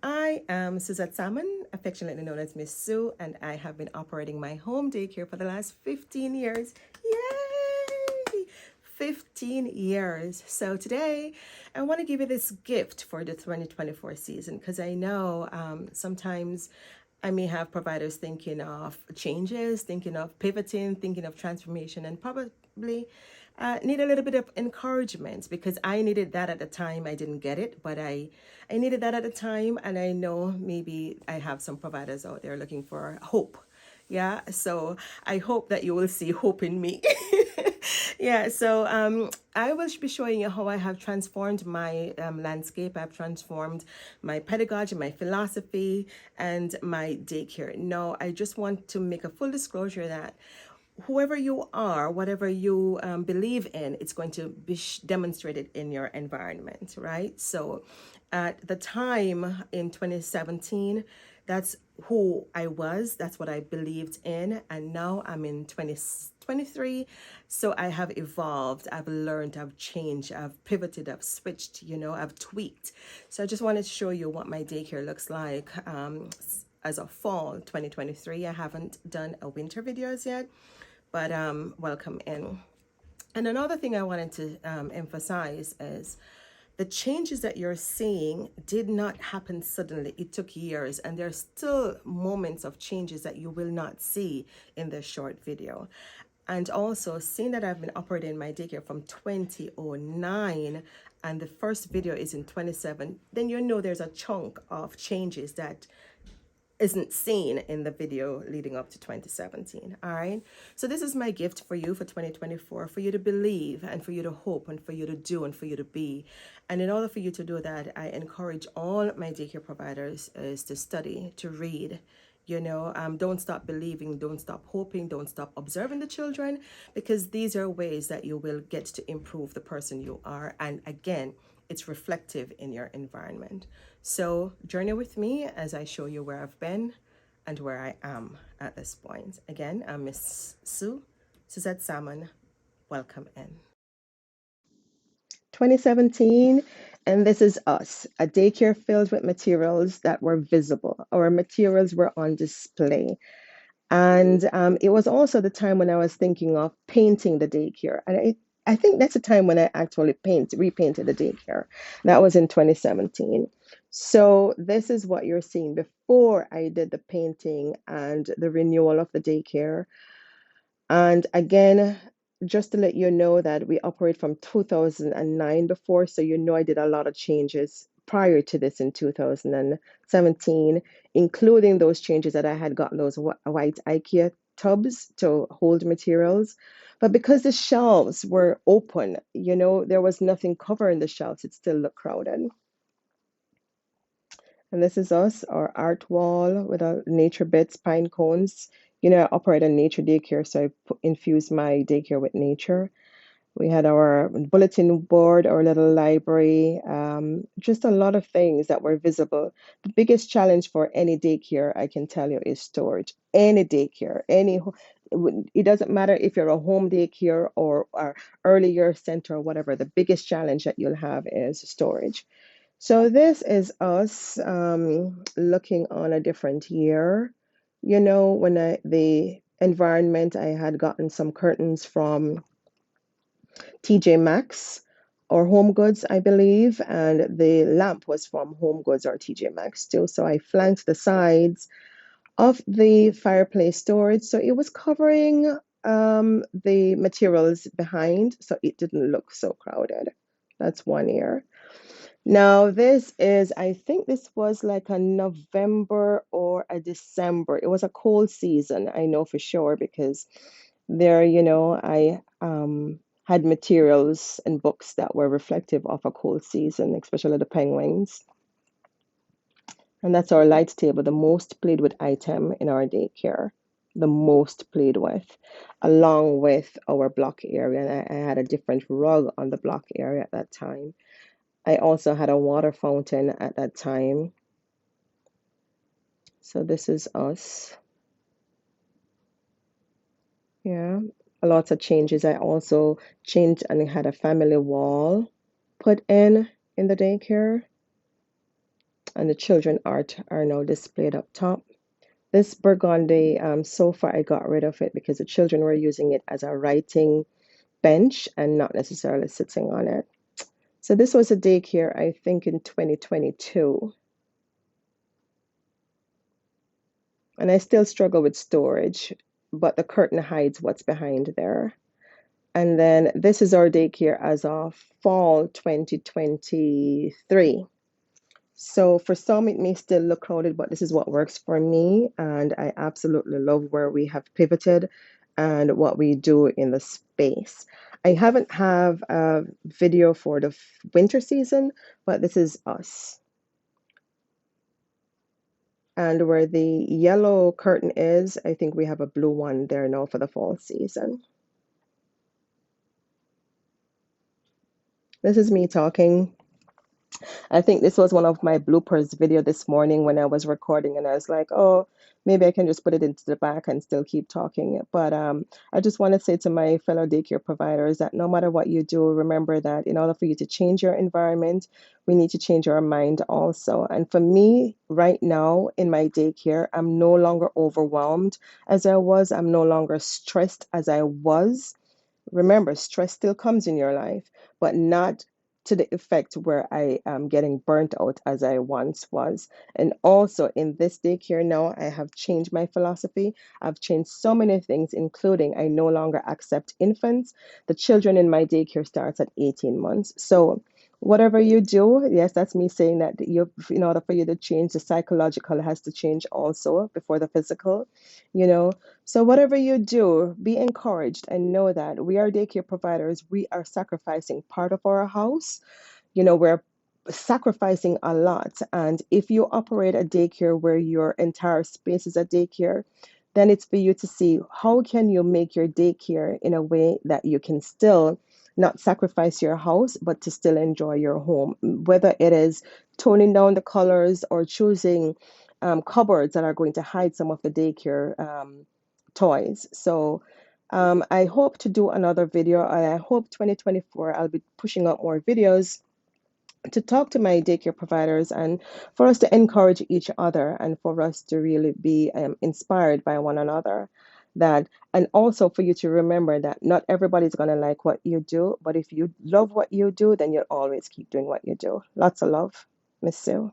I am Suzette Salmon, affectionately known as Miss Sue, and I have been operating my home daycare for the last 15 years. Yay! 15 years. So today, I want to give you this gift for the 2024 season because I know sometimes I may have providers thinking of changes, thinking of pivoting, thinking of transformation, and probably need a little bit of encouragement because I needed that at the time. I didn't get it, but I needed that at the time. And I know maybe I have some providers out there looking for hope. Yeah, so I hope that you will see hope in me. Yeah, so I will be showing you how I have transformed my landscape. I've transformed my pedagogy, my philosophy, and my daycare. Now, I just want to make a full disclosure that whoever you are, whatever you believe in, it's going to be demonstrated in your environment, right? So at the time in 2017, that's who I was, that's what I believed in. And now I'm in 2023. So I have evolved, I've learned, I've changed, I've pivoted, I've switched, I've tweaked. So I just wanted to show you what my daycare looks like as of fall 2023. I haven't done a winter videos yet, but welcome in. And another thing I wanted to emphasize is the changes that you're seeing did not happen suddenly. It took years, and there's still moments of changes that you will not see in this short video. And also, seeing that I've been operating my daycare from 2009 and the first video is in 27, then there's a chunk of changes that isn't seen in the video leading up to 2017. All right. So this is my gift for you for 2024, for you to believe and for you to hope and for you to do and for you to be. And in order for you to do that, I encourage all my daycare providers is to study, to read. Don't stop believing, don't stop hoping, don't stop observing the children, because these are ways that you will get to improve the person you are. And again, it's reflective in your environment. So journey with me as I show you where I've been and where I am at this point. Again, I'm Miss Suzette Salmon. Welcome in. 2017, and this is us, a daycare filled with materials that were visible. Our materials were on display. And it was also the time when I was thinking of painting the daycare. And I think that's the time when I actually repainted the daycare. That was in 2017. So this is what you're seeing before I did the painting and the renewal of the daycare. And again, just to let you know that we operate from 2009 before, so I did a lot of changes prior to this in 2017, including those changes that I had gotten those white IKEA tubs to hold materials. But because the shelves were open, there was nothing covering the shelves, it still looked crowded. And this is us, our art wall with our nature bits, pine cones. I operate a nature daycare, so I infuse my daycare with nature. We had our bulletin board, our little library, just a lot of things that were visible. The biggest challenge for any daycare, I can tell you, is storage. Any daycare, it doesn't matter if you're a home daycare or early year center or whatever, the biggest challenge that you'll have is storage. So this is us looking on a different year. When the environment, I had gotten some curtains from TJ Maxx or Home Goods, I believe, and the lamp was from Home Goods or TJ Maxx too. So I flanked the sides of the fireplace storage, so it was covering the materials behind, so it didn't look so crowded. That's one year. Now, I think this was like a November or a December. It was a cold season, I know for sure, because there, I had materials and books that were reflective of a cold season, especially the penguins. And that's our light table, the most played with item in our daycare, the most played with, along with our block area. And I had a different rug on the block area at that time. I also had a water fountain at that time. So this is us. Yeah, lots of changes. I also changed and had a family wall put in the daycare. And the children art are now displayed up top. This burgundy sofa, I got rid of it because the children were using it as a writing bench and not necessarily sitting on it. So this was a daycare, I think, in 2022. And I still struggle with storage, but the curtain hides what's behind there. And then this is our daycare as of fall 2023. So for some, it may still look crowded, but this is what works for me. And I absolutely love where we have pivoted and what we do in the space. I haven't have a video for the winter season, but this is us. And where the yellow curtain is, I think we have a blue one there now for the fall season. This is me talking. I think this was one of my bloopers video this morning when I was recording, and I was like, oh, maybe I can just put it into the back and still keep talking. But I just want to say to my fellow daycare providers that no matter what you do, remember that in order for you to change your environment, we need to change our mind also. And for me, right now in my daycare, I'm no longer overwhelmed as I was. I'm no longer stressed as I was. Remember, stress still comes in your life, but not to the effect where I am getting burnt out as I once was. And also in this daycare now, I have changed my philosophy. I've changed so many things, including I no longer accept infants. The children in my daycare starts at 18 months. So whatever you do, yes, that's me saying that in order for you to change, the psychological has to change also before the physical, you know. So, whatever you do, be encouraged and know that we are daycare providers. We are sacrificing part of our house. We're sacrificing a lot. And if you operate a daycare where your entire space is a daycare, then it's for you to see how can you make your daycare in a way that you can still not sacrifice your house, but to still enjoy your home. Whether it is toning down the colors or choosing cupboards that are going to hide some of the daycare toys. So I hope to do another video, and I hope 2024 I'll be pushing out more videos to talk to my daycare providers and for us to encourage each other and for us to really be inspired by one another. That and also for you to remember that not everybody's going to like what you do, but if you love what you do, then you'll always keep doing what you do. Lots of love, Miss Sue.